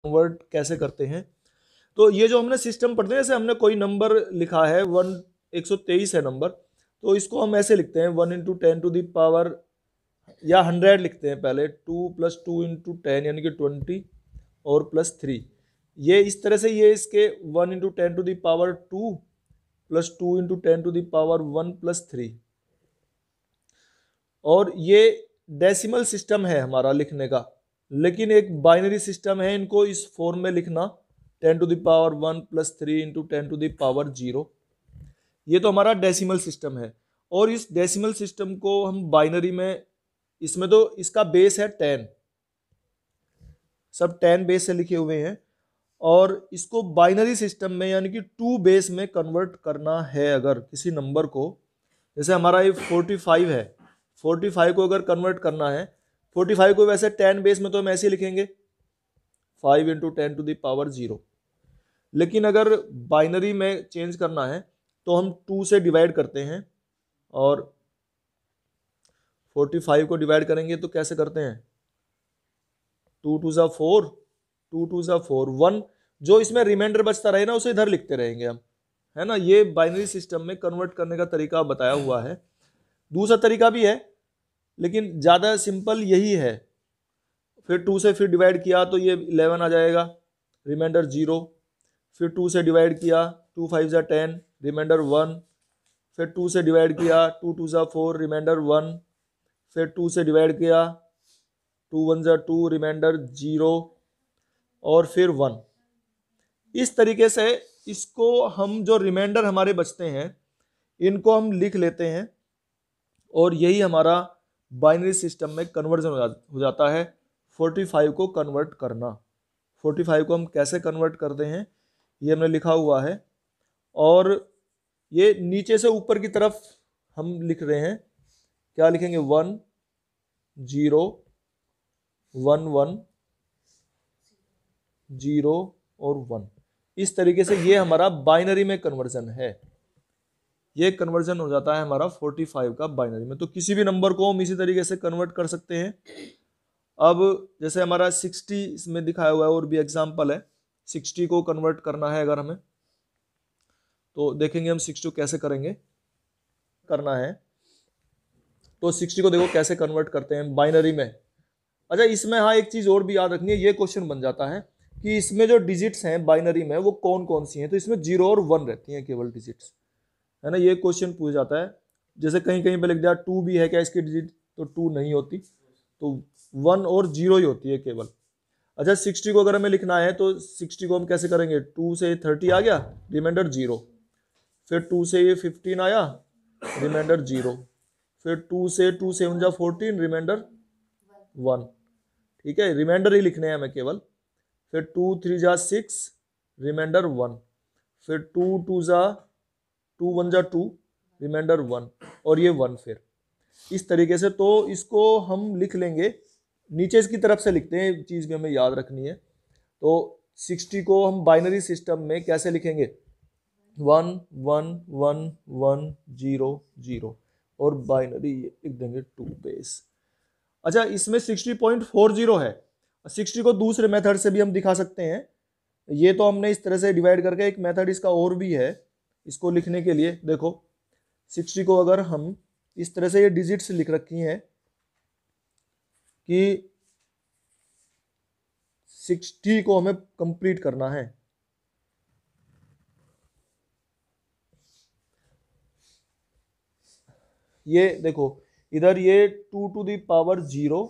Convert कैसे करते हैं। तो ये जो हमने सिस्टम पढ़ते हैं, जैसे हमने कोई नंबर लिखा है 123 है नंबर, तो इसको हम ऐसे लिखते हैं 1 × 10⁻, या 100 लिखते हैं पहले, 2 + 2 × 10 यानी कि 20 और +3। ये इस तरह से ये इसके 1 × 10⁻2 + 2 × 10⁻1 +3। और ये डेसिमल सिस्टम है हमारा लिखने का, लेकिन एक बाइनरी सिस्टम है इनको इस फॉर्म में लिखना, 10⁻1 + 3 × 10⁻0। ये तो हमारा डेसिमल सिस्टम है। और इस डेसिमल सिस्टम को हम बाइनरी में, इसमें तो इसका बेस है 10, सब 10 बेस से लिखे हुए हैं, और इसको बाइनरी सिस्टम में यानी कि 2 बेस में कन्वर्ट करना है अगर किसी नंबर को, जैसे हमारा ये 45 है, 45 को अगर कन्वर्ट करना है, 45 को वैसे 10 बेस में तो हम ऐसे लिखेंगे 5 × 10⁻0, लेकिन अगर बाइनरी में चेंज करना है तो हम 2 से डिवाइड करते हैं, और 45 को डिवाइड करेंगे तो कैसे करते हैं, 2 × 2 = 4, 2 × 2 = 4, 1 जो इसमें रिमाइंडर बचता रहे ना उसे इधर लिखते रहेंगे हम, है ना। ये बाइनरी सिस्टम में कन्वर्ट करने का तरीका बताया हुआ है। दूसरा तरीका भी है लेकिन ज़्यादा सिंपल यही है। फिर 2 से फिर डिवाइड किया तो ये 11 आ जाएगा, रिमाइंडर 0। फिर 2 से डिवाइड किया, 2 × 5 = 10, रिमाइंडर 1। फिर 2 से डिवाइड किया, 2 × 2 = 4, रिमाइंडर 1। फिर 2 से डिवाइड किया, 2 × 1 = 2, रिमाइंडर 0, और फिर 1। इस तरीके से इसको हम जो रिमाइंडर हमारे बचते हैं इनको हम लिख लेते हैं, और यही हमारा बाइनरी सिस्टम में कन्वर्जन हो जाता है। 45 को कन्वर्ट करना, 45 को हम कैसे कन्वर्ट करते हैं ये हमने लिखा हुआ है, और ये नीचे से ऊपर की तरफ हम लिख रहे हैं, क्या लिखेंगे, 1 0 1 1 0 और 1। इस तरीके से ये हमारा बाइनरी में कन्वर्जन है। ये कन्वर्जन हो जाता है हमारा 45 का बाइनरी में। तो किसी भी नंबर को हम इसी तरीके से कन्वर्ट कर सकते हैं। अब जैसे हमारा 60 इसमें दिखाया हुआ है, और भी एग्जांपल है, 60 को कन्वर्ट करना है अगर हमें, तो देखेंगे हम 60 कैसे करेंगे, करना है। तो 60 को देखो कैसे कन्वर्ट करते हैं बाइनरी में। अच्छा, इसमें हाँ एक चीज़ और भी याद रखनी है, ये क्वेश्चन बन जाता है कि इसमें जो डिजिट्स हैं बाइनरी में वो कौन कौन सी हैं। तो इसमें 0 और 1 रहती हैं केवल डिजिट्स, है ना। ये क्वेश्चन पूछ जाता है, जैसे कहीं कहीं पे लिख दिया 2 भी है क्या इसकी डिजिट, तो 2 नहीं होती, तो 1 और 0 ही होती है केवल। अच्छा, 60 को अगर हमें लिखना है तो 60 को हम कैसे करेंगे, 2 से 30 आ गया, रिमाइंडर 0। फिर 2 से ये 15 आया, रिमाइंडर 0। फिर 2 से 2 7 = 14, रिमाइंडर 1। ठीक है, रिमाइंडर ही लिखने हैं हमें केवल। फिर 2 3 = 6, रिमाइंडर 1। फिर 2 2 1 = 2, रिमाइंडर 1, और ये 1। फिर इस तरीके से तो इसको हम लिख लेंगे, नीचे इसकी तरफ से लिखते हैं, चीज़ भी हमें याद रखनी है। तो 60 को हम बाइनरी सिस्टम में कैसे लिखेंगे, 1 1 1 1 0 0, और बाइनरी लिख देंगे 2 बेस। अच्छा, इसमें 60.40 है। 60 को दूसरे मेथड से भी हम दिखा सकते हैं। ये तो हमने इस तरह से डिवाइड करके, एक मेथड इसका और भी है इसको लिखने के लिए। देखो 60 को अगर हम इस तरह से, ये डिजिट्स लिख रखी हैं कि 60 को हमें कंप्लीट करना है। ये देखो इधर ये 2⁻0,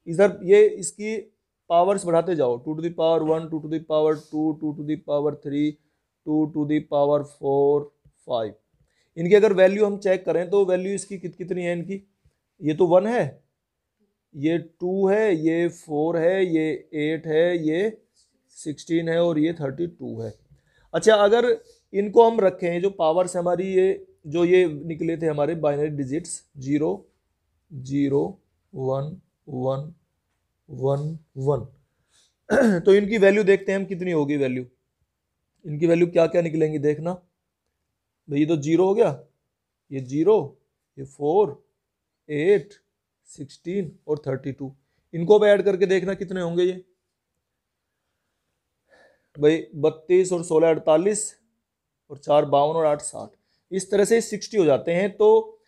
इधर ये इसकी पावर्स बढ़ाते जाओ, 2⁻1 2⁻2 2⁻3 2⁻4 5। इनकी अगर वैल्यू हम चेक करें तो वैल्यू इसकी कितनी है इनकी, ये तो 1 है, ये 2 है, ये 4 है, ये 8 है, ये 16 है, और ये 32 है। अच्छा, अगर इनको हम रखें, जो पावर्स हमारी ये जो ये निकले थे हमारे बाइनरी डिजिट्स 0 0 1 1 1 1, तो इनकी वैल्यू देखते हैं हम कितनी होगी वैल्यू। इनकी वैल्यू क्या क्या निकलेंगी देखना भाई। ये तो 0 हो गया, ये 0, ये 4 8 16 और 32। इनको भी ऐड करके देखना कितने होंगे ये। भाई 32 और 16 48 और 4 52 और 8 60, इस तरह से 60 हो जाते हैं। तो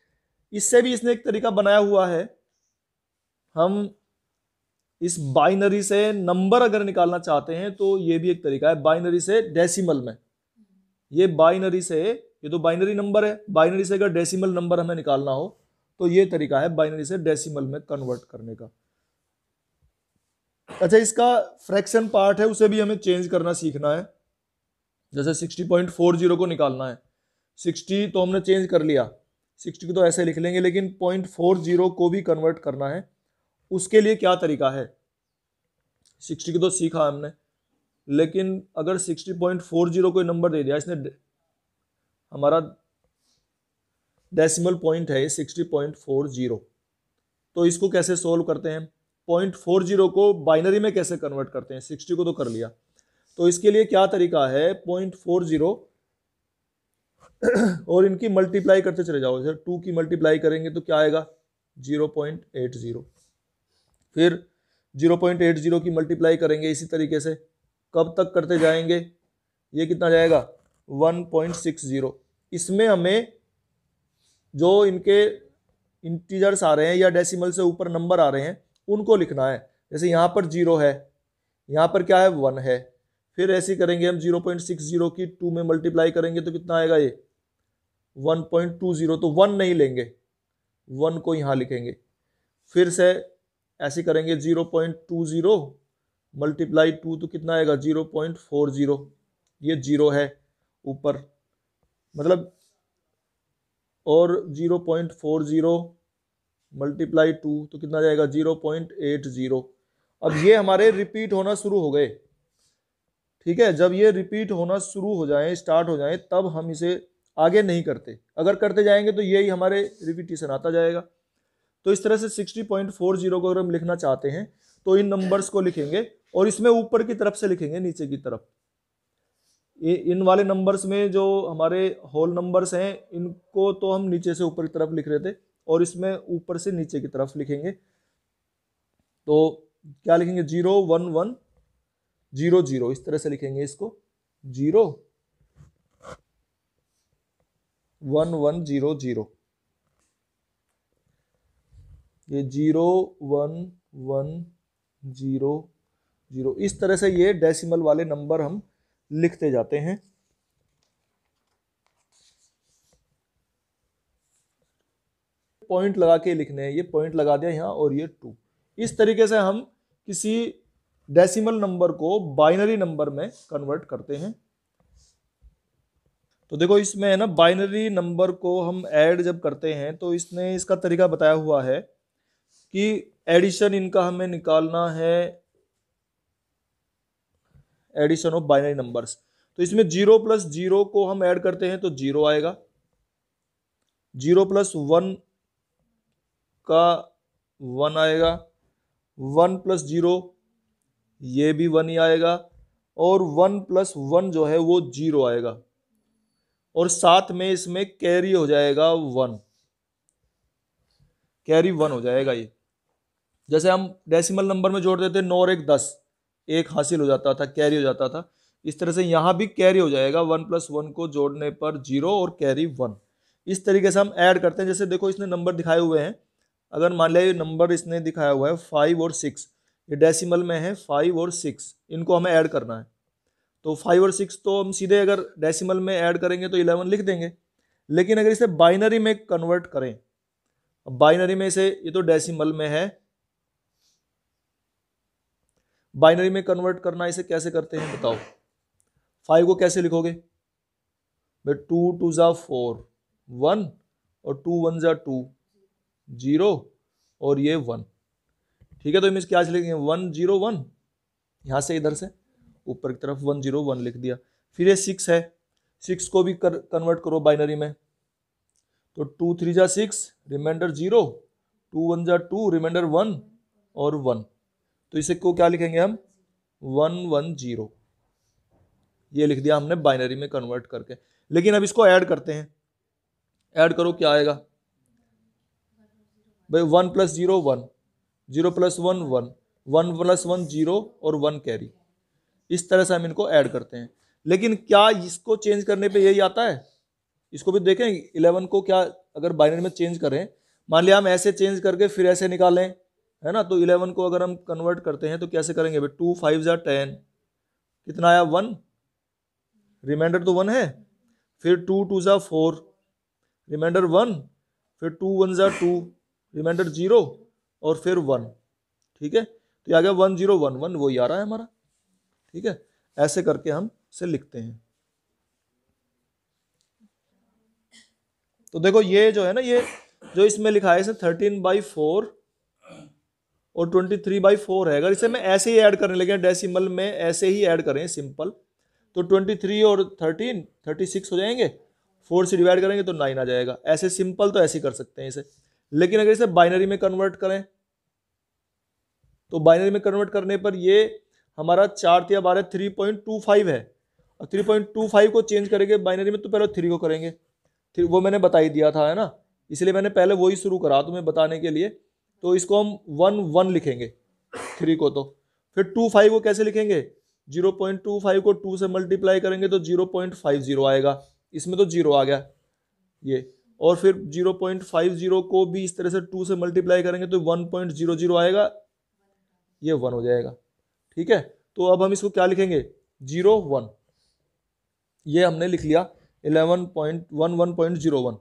इससे भी इसने एक तरीका बनाया हुआ है, हम इस बाइनरी से नंबर अगर निकालना चाहते हैं तो ये भी एक तरीका है, बाइनरी से डेसिमल में। ये बाइनरी से, ये तो बाइनरी नंबर है, बाइनरी से अगर डेसिमल नंबर हमें निकालना हो तो ये तरीका है बाइनरी से डेसिमल में कन्वर्ट करने का। अच्छा, इसका फ्रैक्शन पार्ट है उसे भी हमें चेंज करना सीखना है। जैसे 60.40 को निकालना है, 60 तो हमने चेंज कर लिया, 60 को तो ऐसे लिख लेंगे, लेकिन 0.40 को भी कन्वर्ट करना है। उसके लिए क्या तरीका है, 60 की तो सीखा हमने, लेकिन अगर 60.40 कोई नंबर दे दिया, इसने हमारा डेसिमल पॉइंट है 60.40, तो इसको कैसे सोल्व करते हैं, 0.40 को बाइनरी में कैसे कन्वर्ट करते हैं, 60 को तो कर लिया। तो इसके लिए क्या तरीका है, 0.40 और इनकी मल्टीप्लाई करते चले जाओ। जैसे 2 की मल्टीप्लाई करेंगे तो क्या आएगा 0.80, फिर 0.80 की मल्टीप्लाई करेंगे इसी तरीके से, कब तक करते जाएंगे, ये कितना जाएगा 1.60। इसमें हमें जो इनके इंटीजर्स आ रहे हैं या डेसिमल से ऊपर नंबर आ रहे हैं उनको लिखना है। जैसे यहाँ पर 0 है, यहाँ पर क्या है 1 है, फिर ऐसे करेंगे हम 0.60 की 2 में मल्टीप्लाई करेंगे तो कितना आएगा ये 1.20, तो 1 नहीं लेंगे, 1 को यहाँ लिखेंगे। फिर से ऐसे करेंगे 0.20 मल्टीप्लाई 2 तो कितना आएगा 0.40, ये 0 है ऊपर मतलब, और 0.40 मल्टीप्लाई 2 तो कितना जाएगा 0.80। अब ये हमारे रिपीट होना शुरू हो गए, ठीक है। जब ये रिपीट होना शुरू हो जाए, स्टार्ट हो जाए, तब हम इसे आगे नहीं करते, अगर करते जाएंगे तो यही हमारे रिपीटिशन आता जाएगा। तो इस तरह से 60.40 को अगर हम लिखना चाहते हैं तो इन नंबर्स को लिखेंगे और इसमें ऊपर की तरफ से लिखेंगे नीचे की तरफ। इन वाले नंबर्स में जो हमारे होल नंबर्स हैं इनको तो हम नीचे से ऊपर की तरफ लिख रहे थे, और इसमें ऊपर से नीचे की तरफ लिखेंगे। तो क्या लिखेंगे 0 1 1 0 0, इस तरह से लिखेंगे इसको 0 1 1 0 0, ये 0 1 1 0 0, इस तरह से ये डेसिमल वाले नंबर हम लिखते जाते हैं। पॉइंट लगा के लिखने हैं, ये पॉइंट लगा दिया यहाँ और ये 2, इस तरीके से हम किसी डेसिमल नंबर को बाइनरी नंबर में कन्वर्ट करते हैं। तो देखो इसमें है ना, बाइनरी नंबर को हम ऐड जब करते हैं तो इसने इसका तरीका बताया हुआ है कि एडिशन इनका हमें निकालना है, एडिशन ऑफ बाइनरी नंबर्स। तो इसमें 0 + 0 को हम ऐड करते हैं तो 0 आएगा, 0 + 1 का 1 आएगा, 1 + 0 ये भी 1 ही आएगा, और 1 + 1 जो है वो 0 आएगा, और साथ में इसमें कैरी हो जाएगा 1, कैरी 1 हो जाएगा ये। जैसे हम डेसिमल नंबर में जोड़ देते 9 और 1 10, एक हासिल हो जाता था, कैरी हो जाता था, इस तरह से यहाँ भी कैरी हो जाएगा, 1 + 1 को जोड़ने पर 0 और कैरी 1। इस तरीके से हम ऐड करते हैं। जैसे देखो इसने नंबर दिखाए हुए हैं, अगर मान लिया ये नंबर इसने दिखाया हुआ है 5 और 6, ये डेसिमल में है 5 और 6, इनको हमें ऐड करना है। तो 5 और 6 तो हम सीधे अगर डेसिमल में ऐड करेंगे तो 11 लिख देंगे, लेकिन अगर इसे बाइनरी में कन्वर्ट करें, बाइनरी में से, ये तो डेसिमल में है, बाइनरी में कन्वर्ट करना इसे कैसे करते हैं बताओ। 5 को कैसे लिखोगे भाई, 2 2 ज़ा 4 1, और 2 1 ज़ा 2 0, और ये 1, ठीक है। तो इमेज क्या लिखेंगे 1 0 1, यहाँ से इधर से ऊपर की तरफ 1 0 1 लिख दिया। फिर ये 6 है, 6 को भी कन्वर्ट करो बाइनरी में, तो 2 3 ज़ा 6 रिमाइंडर 0, 2 1 ज़ा 2 रिमाइंडर 1 और 1, तो इसे को क्या लिखेंगे हम 1 1 0, ये लिख दिया हमने बाइनरी में कन्वर्ट करके। लेकिन अब इसको ऐड करते हैं, ऐड करो क्या आएगा भाई, 1 + 0 1, 0 + 1 1, 1 + 1 0 और 1 कैरी, इस तरह से हम इनको ऐड करते हैं। लेकिन क्या इसको चेंज करने पे यही आता है? इसको भी देखें, 11 को क्या अगर बाइनरी में चेंज करें, मान लिया हम ऐसे चेंज करके फिर ऐसे निकालें, है ना, तो 11 को अगर हम कन्वर्ट करते हैं तो कैसे करेंगे भाई? 2 5 जा 10, कितना आया? 1, रिमाइंडर तो 1 है, फिर 2 2 जा 4, रिमाइंडर 1, फिर 2 1 जा 2, रिमाइंडर 0 और फिर 1। ठीक है, तो ये आ गया 1 0 1 1, वही आ रहा है हमारा। ठीक है, ऐसे करके हम इसे लिखते हैं। तो देखो ये जो है ना, ये जो इसमें लिखा है इसे 13/4 और 23/4 है। अगर इसे मैं ऐसे ही ऐड करने लगे डेसिमल में, ऐसे ही ऐड करें सिंपल, तो 23 और 13 36 हो जाएंगे, 4 से डिवाइड करेंगे तो 9 आ जाएगा। ऐसे सिंपल तो ऐसे ही कर सकते हैं इसे। लेकिन अगर इसे बाइनरी में कन्वर्ट करें तो बाइनरी में कन्वर्ट करने पर ये हमारा 4 या 12 3.25 है, और 3.25 को चेंज करेंगे बाइनरी में तो पहले 3 को करेंगे, वो मैंने बता ही दिया था, है ना, इसलिए मैंने पहले वही शुरू करा तुम्हें बताने के लिए। तो इसको हम 1 1 लिखेंगे 3 को, तो फिर 2 5 को कैसे लिखेंगे? 0.25 को 2 से मल्टीप्लाई करेंगे तो 0.50 आएगा, इसमें तो 0 आ गया ये, और फिर 0.50 को भी इस तरह से 2 से मल्टीप्लाई करेंगे तो 1.00 आएगा, ये 1 हो जाएगा। ठीक है, तो अब हम इसको क्या लिखेंगे? 0 1, ये हमने लिख लिया 11.11.01।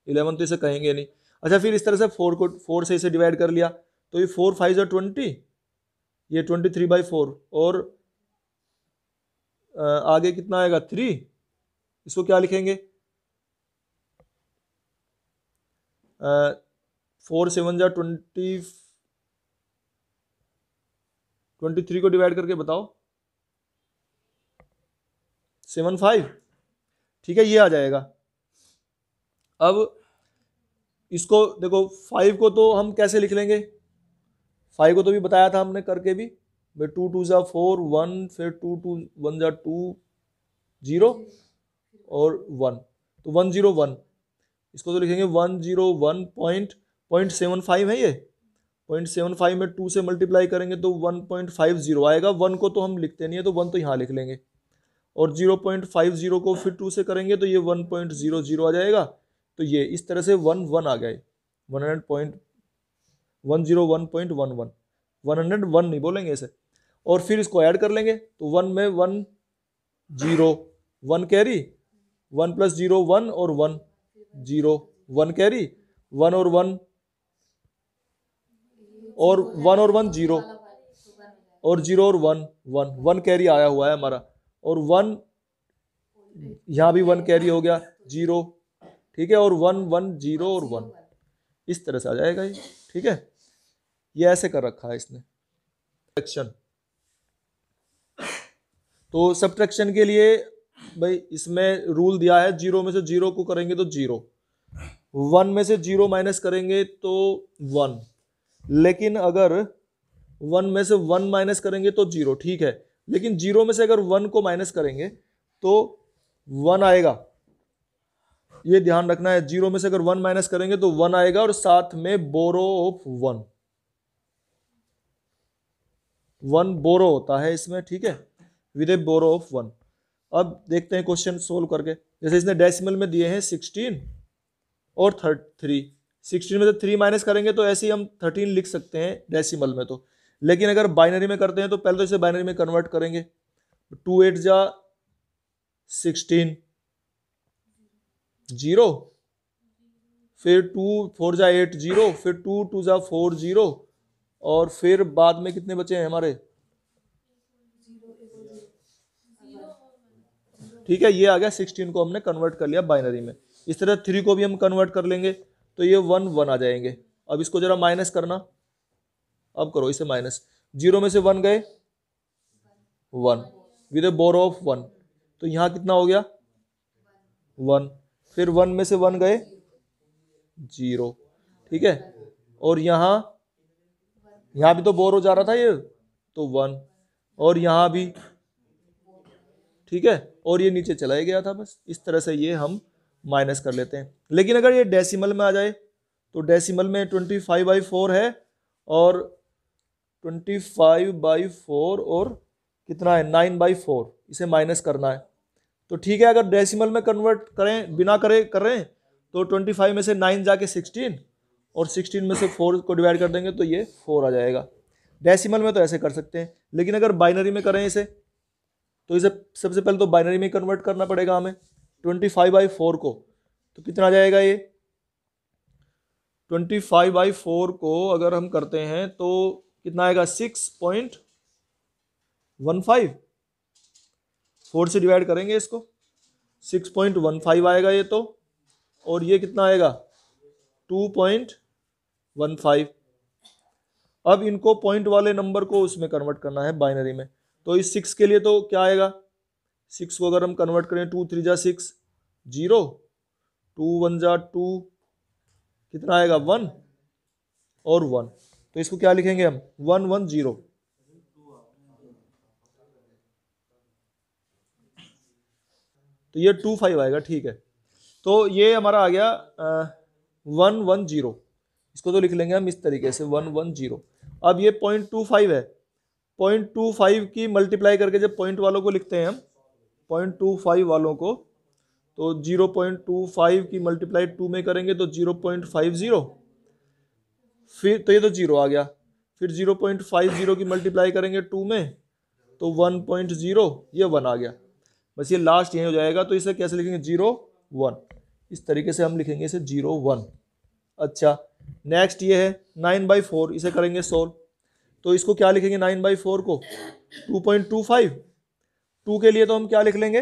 11 तो इसे कहेंगे नहीं। अच्छा, फिर इस तरह से 4 से इसे डिवाइड कर लिया, तो ये 4 5 जा 20, ये 23/4, और आगे कितना आएगा? 3, इसको क्या लिखेंगे? 4 7 जा 20, 23 को डिवाइड करके बताओ, 7 5। ठीक है, ये आ जाएगा। अब इसको देखो, 5 को तो हम कैसे लिख लेंगे? 5 को तो भी बताया था हमने करके भी, 2 2 जा 4 1, फिर 2 2 1 जा 2 0 और 1, तो 1 0 1, इसको तो लिखेंगे 101.75 है ये, 0.75 में 2 से मल्टीप्लाई करेंगे तो 1.50 आएगा। 1 को तो हम लिखते नहीं है, तो 1 तो यहाँ लिख लेंगे, और 0.50 को फिर 2 से करेंगे तो ये 1.00 आ जाएगा। तो ये इस तरह से 1 1 आ गए, 101.11, 101 नहीं बोलेंगे इसे। और फिर इसको ऐड कर लेंगे, तो 1 में 1 0 1 कैरी, 1 + 0 1 और 1 0 1 कैरी, 1 और 1 और 1 और 1 0, और 0 और 1 1 1 कैरी आया हुआ है हमारा, और 1 यहाँ भी 1 कैरी हो गया 0। ठीक है, और 1 1 0 और 1, इस तरह से आ जाएगा ये। ठीक है, ये ऐसे कर रखा है इसने। सब्ट्रैक्शन, तो सब्ट्रैक्शन के लिए भाई इसमें रूल दिया है, 0 में से 0 को करेंगे तो 0, 1 में से 0 माइनस करेंगे तो 1, लेकिन अगर 1 में से 1 माइनस करेंगे तो 0। ठीक है, लेकिन 0 में से अगर 1 को माइनस करेंगे तो 1 आएगा, ये ध्यान रखना है। 0 में से अगर 1 माइनस करेंगे तो 1 आएगा, और साथ में बोरो ऑफ 1 बोरो होता है इसमें। ठीक है, विद ए बोरो ऑफ 1। अब देखते हैं क्वेश्चन सोल्व करके। जैसे इसने डेसिमल में दिए हैं 16 और 3, 16 में से 3 माइनस करेंगे तो ऐसे ही हम 13 लिख सकते हैं डेसिमल में तो। लेकिन अगर बाइनरी में करते हैं तो पहले तो इसे बाइनरी में कन्वर्ट करेंगे, 2 8 जा 16 0, फिर 2 4 जा 8 0, फिर 2 2 जा 4 0, और फिर बाद में कितने बचे हैं हमारे? ठीक है, ये आ गया 16 को हमने कन्वर्ट कर लिया बाइनरी में। इस तरह 3 को भी हम कन्वर्ट कर लेंगे तो ये 1 1 आ जाएंगे। अब इसको जरा माइनस करना, अब करो इसे माइनस। 0 में से 1 गए 1 विद ए बोरो ऑफ 1, तो यहाँ कितना हो गया 1, फिर 1 में से 1 गए 0। ठीक है, और यहाँ भी तो बोरो जा रहा था ये, तो 1, और यहाँ भी। ठीक है, और ये नीचे चला ही गया था। बस इस तरह से ये हम माइनस कर लेते हैं। लेकिन अगर ये डेसिमल में आ जाए तो डेसिमल में 25/4 है, और 25/4 और कितना है 9/4, इसे माइनस करना है। तो ठीक है, अगर डेसिमल में कन्वर्ट करें बिना कर रहे हैं तो 25 में से 9 जाके 16 और 16 में से 4 को डिवाइड कर देंगे तो ये 4 आ जाएगा। डेसिमल में तो ऐसे कर सकते हैं, लेकिन अगर बाइनरी में करें इसे तो इसे सबसे पहले तो बाइनरी में कन्वर्ट करना पड़ेगा हमें 25/4 को। तो कितना आ जाएगा ये 25/4 को अगर हम करते हैं तो कितना आएगा 6.15, 4 से डिवाइड करेंगे इसको 6.15 आएगा ये तो, और ये कितना आएगा 2.15। अब इनको पॉइंट वाले नंबर को उसमें कन्वर्ट करना है बाइनरी में। तो इस 6 के लिए तो क्या आएगा, 6 को अगर हम कन्वर्ट करें 2 3 जा 6 0, 2 1 जा 2, कितना आएगा 1 और 1। तो इसको क्या लिखेंगे हम 1 1 0। तो ये 2 5 आएगा, ठीक है। तो ये हमारा आ गया 1 1 0। इसको तो लिख लेंगे हम इस तरीके से 1 1 0। अब ये 0.25 है, 0.25 की मल्टीप्लाई करके जब पॉइंट वालों को लिखते हैं हम 0.25 वालों को, तो 0.25 की मल्टीप्लाई 2 में करेंगे तो 0.50, फिर तो ये तो 0 आ गया। फिर 0.50 की मल्टीप्लाई करेंगे 2 में तो 1.0, ये 1 आ गया। बस ये लास्ट यही हो जाएगा। तो इसे कैसे लिखेंगे 0 1, इस तरीके से हम लिखेंगे इसे 0 1। अच्छा, नेक्स्ट ये है 9/4, इसे करेंगे सोल्व। तो इसको क्या लिखेंगे 9/4 को 2.25। 2 के लिए तो हम क्या लिख लेंगे,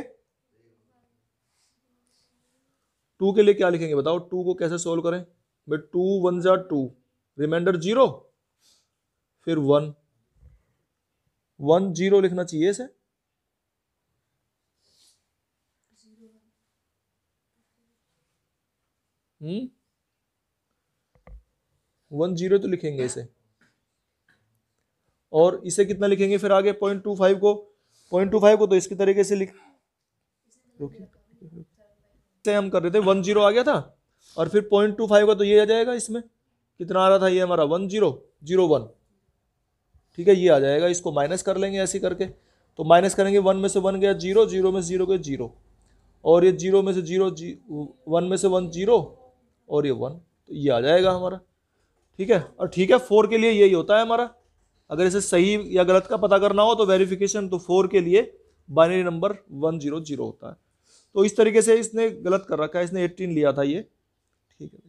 2 के लिए क्या लिखेंगे बताओ, 2 को कैसे सोल्व करें भाई, 2 1 जा 2, रिमाइंडर 0, फिर 1 1 0 लिखना चाहिए इसे। 1 0 तो लिखेंगे इसे, और इसे कितना लिखेंगे फिर आगे 0.25 को, 0.25 को तो इसकी तरीके से लिख, से हम कर रहे थे 1 0 आ गया था, और फिर 0.25 का तो ये आ जाएगा, इसमें कितना आ रहा था ये हमारा 1 0 0 1, ठीक है, ये आ जाएगा। इसको माइनस कर लेंगे ऐसे करके, तो माइनस करेंगे 1 में से 1 गया 0, 0 में से 0 गया 0, और ये 0 में से 0 1 में से 1 0, और ये 1, तो ये आ जाएगा हमारा, ठीक है। और ठीक है, 4 के लिए यही होता है हमारा। अगर इसे सही या गलत का पता करना हो तो वेरिफिकेशन, तो 4 के लिए बाइनरी नंबर 1 0 0 होता है। तो इस तरीके से इसने गलत कर रखा है, इसने 18 लिया था ये, ठीक है।